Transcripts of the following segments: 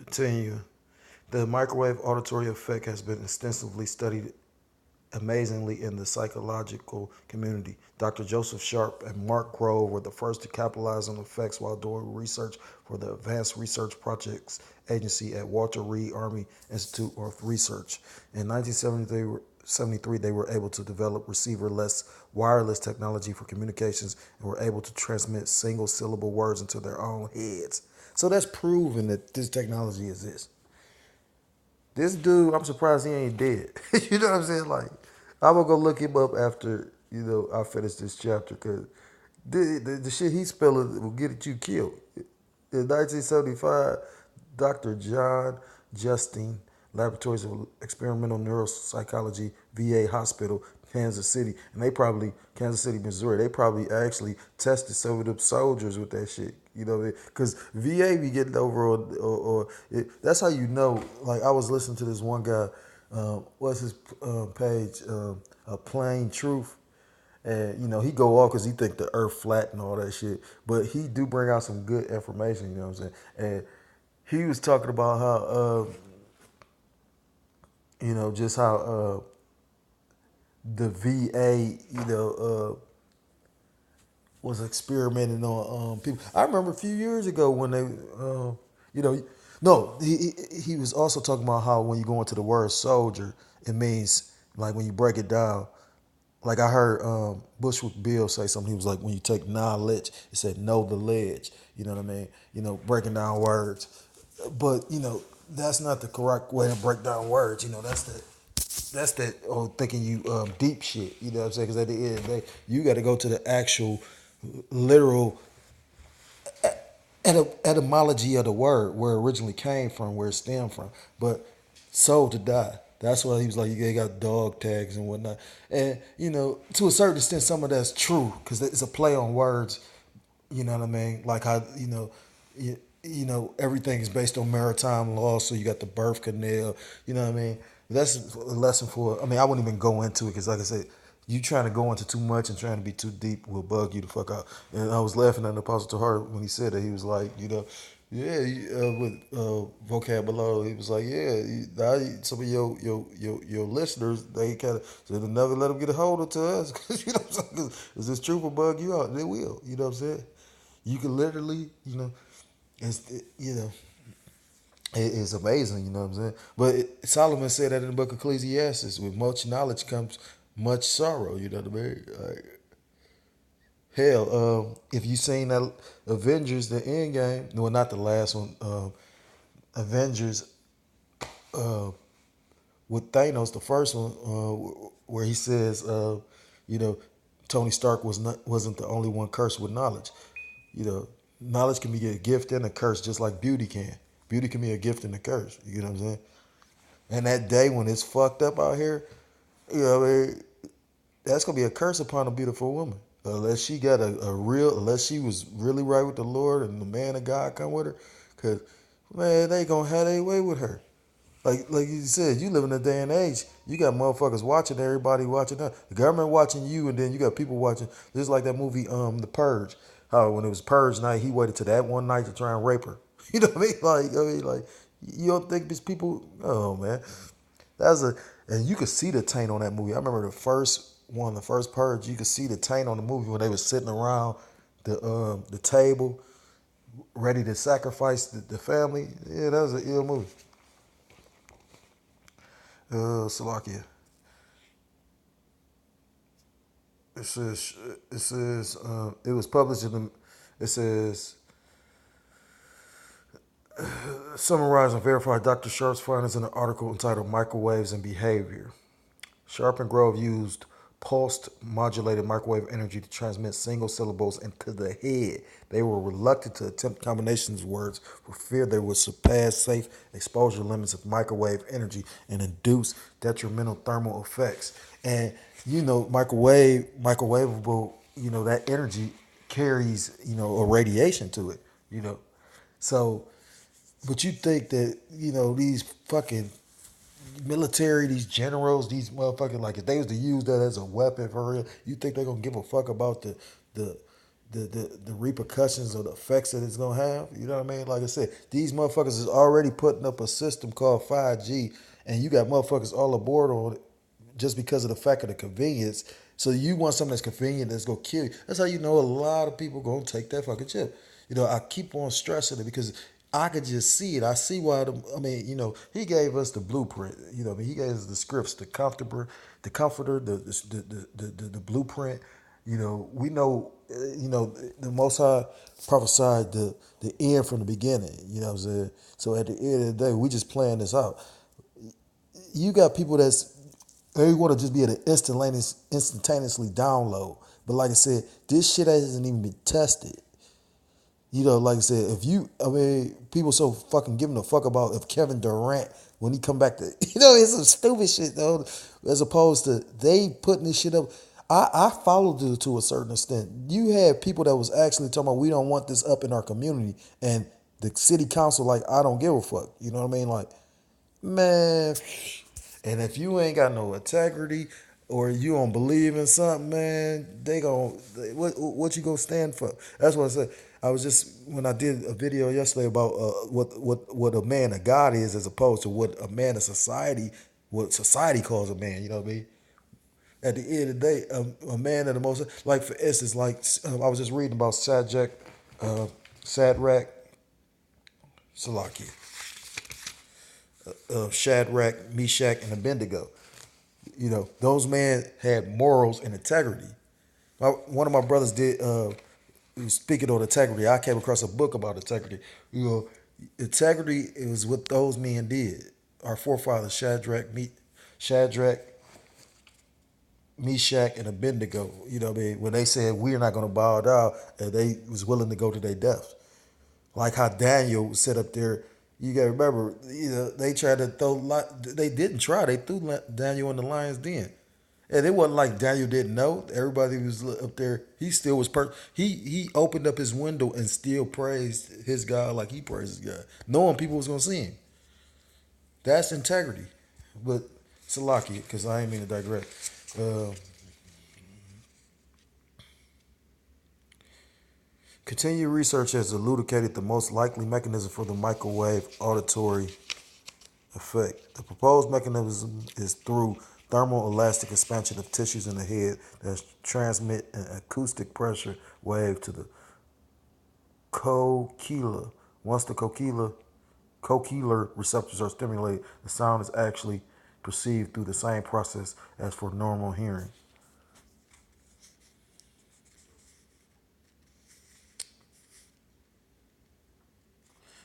Continue. The microwave auditory effect has been extensively studied amazingly in the psychological community. Dr. Joseph Sharp and Mark Grove were the first to capitalize on effects while doing research for the Advanced Research Projects Agency at Walter Reed Army Institute of Research. In 1973, they were able to develop receiver-less wireless technology for communications and were able to transmit single-syllable words into their own heads. So that's proven that this technology exists. This dude, I'm surprised he ain't dead. You know what I'm saying? Like, I'm gonna go look him up after I finish this chapter because the shit he's spelling will get you killed. In 1975, Dr. John Justine, Laboratories of Experimental Neuropsychology, VA Hospital, Kansas City, and Kansas City, Missouri, they probably actually tested some of them soldiers with that shit. You know what I mean? Because VA be getting over that's how you know. Like, I was listening to this one guy, what's his page? A Plain Truth. And he go off because he think the earth flat and all that shit. But he do bring out some good information, you know what I'm saying? And he was talking about how just how the VA, was experimenting on people. I remember a few years ago when they, you know, no, he was also talking about how when you go into the word soldier, it means, like, when you break it down. Like, I heard Bushwick Bill say something. He was like, when you take knowledge, it said know the ledge. You know what I mean? Breaking down words. But that's not the correct way to break down words. That's that thinking you deep shit. You know what I'm saying? Because at the end of the day, you got to go to the actual literal etymology of the word, where it originally came from, where it stemmed from. But sold to die. That's why he was like, you got dog tags and whatnot. And, to a certain extent, some of that's true because it's a play on words. You know what I mean? Like how, everything is based on maritime law. So you got the birth canal. You know what I mean? That's a lesson for, I mean, I wouldn't even go into it because, like I said, you trying to go into too much and trying to be too deep will bug you the fuck out. And I was laughing at the Apostle to her when he said that. He was like, yeah, with vocabulary, he was like, yeah, some of your listeners, they kind of, so they'll never let them get a hold of to us. Because, you know what I'm saying? Because this truth will bug you out. They will. You know what I'm saying? You can literally, it's amazing, you know what I'm saying? But Solomon said that in the book of Ecclesiastes, with much knowledge comes much sorrow, you know what I mean? Like, hell, if you seen that Avengers, the end game, no, not the last one, Avengers with Thanos, the first one, where he says, you know, Tony Stark wasn't the only one cursed with knowledge. Knowledge can be a gift and a curse, just like beauty can. Beauty can be a gift and a curse. You know what I'm saying? And that day when it's fucked up out here, what I mean, that's gonna be a curse upon a beautiful woman. Unless she got unless she was really right with the Lord and the man of God come with her, cause man, they gonna have their way with her. Like you said, you live in a day and age. You got motherfuckers watching everybody watching her. The government watching you, and then you got people watching. Just like that movie, The Purge. How when it was Purge night, he waited to that one night to try and rape her. You know what I mean? Like you don't think these people? Oh man, and you could see the taint on that movie. I remember the first Purge. You could see the taint on the movie when they was sitting around the table, ready to sacrifice the family. Yeah, that was an ill movie. Slovakia. It was published in the. It says summarize and verify Dr. Sharp's findings in an article entitled "Microwaves and Behavior." Sharp and Grove used pulsed modulated microwave energy to transmit single syllables into the head. They were reluctant to attempt combinations of words for fear they would surpass safe exposure limits of microwave energy and induce detrimental thermal effects. And microwavable, that energy carries, a radiation to it, you know. So, but you think that, these fucking military, these generals, these motherfucking, like, if they was to use that as a weapon for real, you think they're gonna give a fuck about the the repercussions or the effects that it's gonna have. You know what I mean? Like I said, these motherfuckers is already putting up a system called 5G, and you got motherfuckers all aboard on it just because of the fact of the convenience. So you want something that's convenient that's gonna kill you. That's how you know a lot of people gonna take that fucking chip. I keep on stressing it because I could just see it. I see why. He gave us the blueprint. He gave us the scripts, the comforter, the blueprint. We know. The Most High prophesied the end from the beginning. You know what I'm saying? So at the end of the day, we just playing this out. You got people they want to just be able to instantaneously download. But like I said, this shit hasn't even been tested. Like I said, people so fucking giving a fuck about if Kevin Durant, when he come back to, it's some stupid shit, though, as opposed to they putting this shit up. I followed it to a certain extent. You had people that was actually talking about, we don't want this up in our community. And the city council, like, I don't give a fuck. You know what I mean? Like, man, and if you ain't got no integrity or you don't believe in something, man, what you gonna stand for? That's what I said. I was just when I did a video yesterday about what a man of God is as opposed to what a man of society, what society calls a man. You know what I mean? At the end of the day, a man of the most, like for instance, like I was just reading about Shadrach, Salakia, Shadrach, Meshach, and Abednego. Those men had morals and integrity. One of my brothers did. Speaking on integrity, I came across a book about integrity. Integrity is what those men did. Our forefathers, Shadrach, Meshach, and Abednego. You know what I mean? When they said we're not going to bow down, and they was willing to go to their death. Like how Daniel sat up there. You got to remember, they tried to they didn't try. They threw Daniel in the lion's den. And it wasn't like Daniel didn't know. Everybody was up there. He still was he opened up his window and still praised his God like he praised his God, knowing people was gonna see him. That's integrity. But Salaki, because I ain't mean to digress. Continued research has elucidated the most likely mechanism for the microwave auditory effect. The proposed mechanism is through thermoelastic expansion of tissues in the head that transmit an acoustic pressure wave to the cochlear. Once the cochlear receptors are stimulated, the sound is actually perceived through the same process as for normal hearing.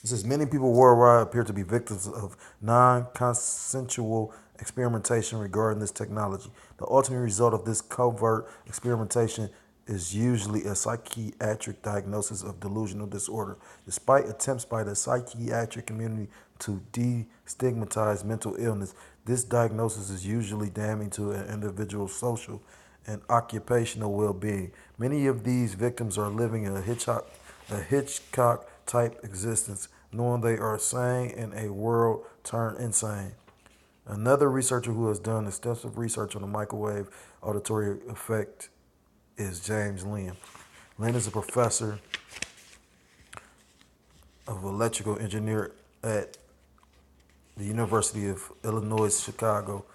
It says many people worldwide appear to be victims of non-consensual experimentation regarding this technology. The ultimate result of this covert experimentation is usually a psychiatric diagnosis of delusional disorder. Despite attempts by the psychiatric community to destigmatize mental illness, this diagnosis is usually damning to an individual's social and occupational well-being. Many of these victims are living a Hitchcock type existence, knowing they are sane in a world turned insane. Another researcher who has done extensive research on the microwave auditory effect is James Lynn. Lynn is a professor of electrical engineering at the University of Illinois Chicago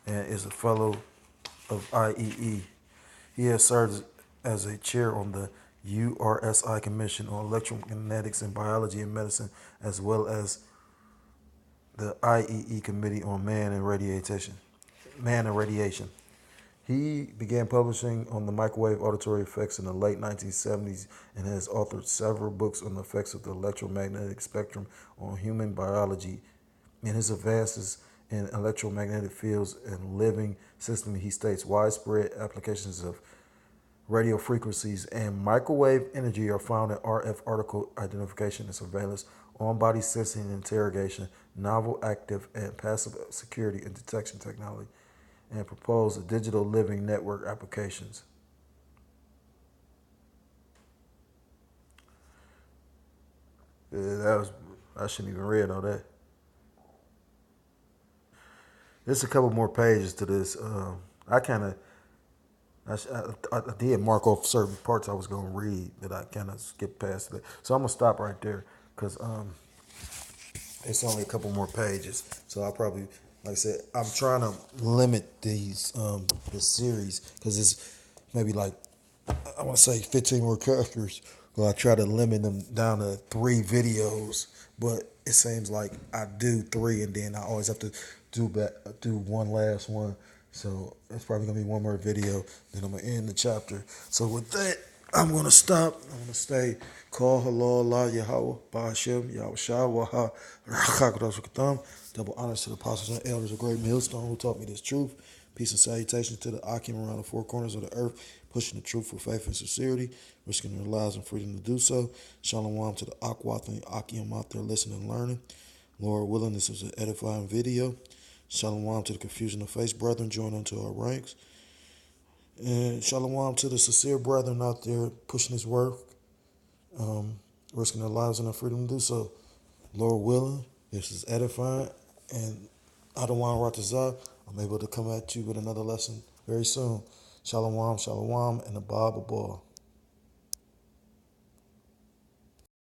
and is a fellow of IEE. He has served as a chair on the URSI Commission on Electromagnetics and Biology and Medicine, as well as the IEE Committee on Man and Radiation. He began publishing on the microwave auditory effects in the late 1970s and has authored several books on the effects of the electromagnetic spectrum on human biology. In his advances in electromagnetic fields and living systems, he states widespread applications of radio frequencies and microwave energy are found in RF article identification and surveillance, on-body sensing and interrogation, novel active and passive security and detection technology, and proposed digital living network applications. I shouldn't even read all that. There's a couple more pages to this. I kind of I did mark off certain parts I was gonna read that I kind of skipped past it. So I'm gonna stop right there because it's only a couple more pages. So I probably, like I said, I'm trying to limit this series because it's maybe like I want to say 15 more characters. Well, I try to limit them down to 3 videos, but it seems like I do 3 and then I always have to do one last one. So it's probably gonna be one more video. Then I'm gonna end the chapter. So with that, I'm gonna stop. I'm gonna stay. Call halal la Yahweh Ba'ashem Yahweh Shah Waha Rakakadosh Katham. Double honors to the apostles and elders of Great Millstone who taught me this truth. Peace and salutations to the Akim around the 4 corners of the earth, pushing the truth with faith and sincerity, risking their lives and freedom to do so. Shalom to the Akwath and Akim out there listening and learning. Lord willing, this is an edifying video. Shalom to the confusion of faith brethren joining unto our ranks. And shalom to the sincere brethren out there pushing his work, risking their lives and their freedom to do so. Lord willing, this is edifying. And Adawan Ratazah, I'm able to come at you with another lesson very soon. Shalom, shalom, and the Bob Abba.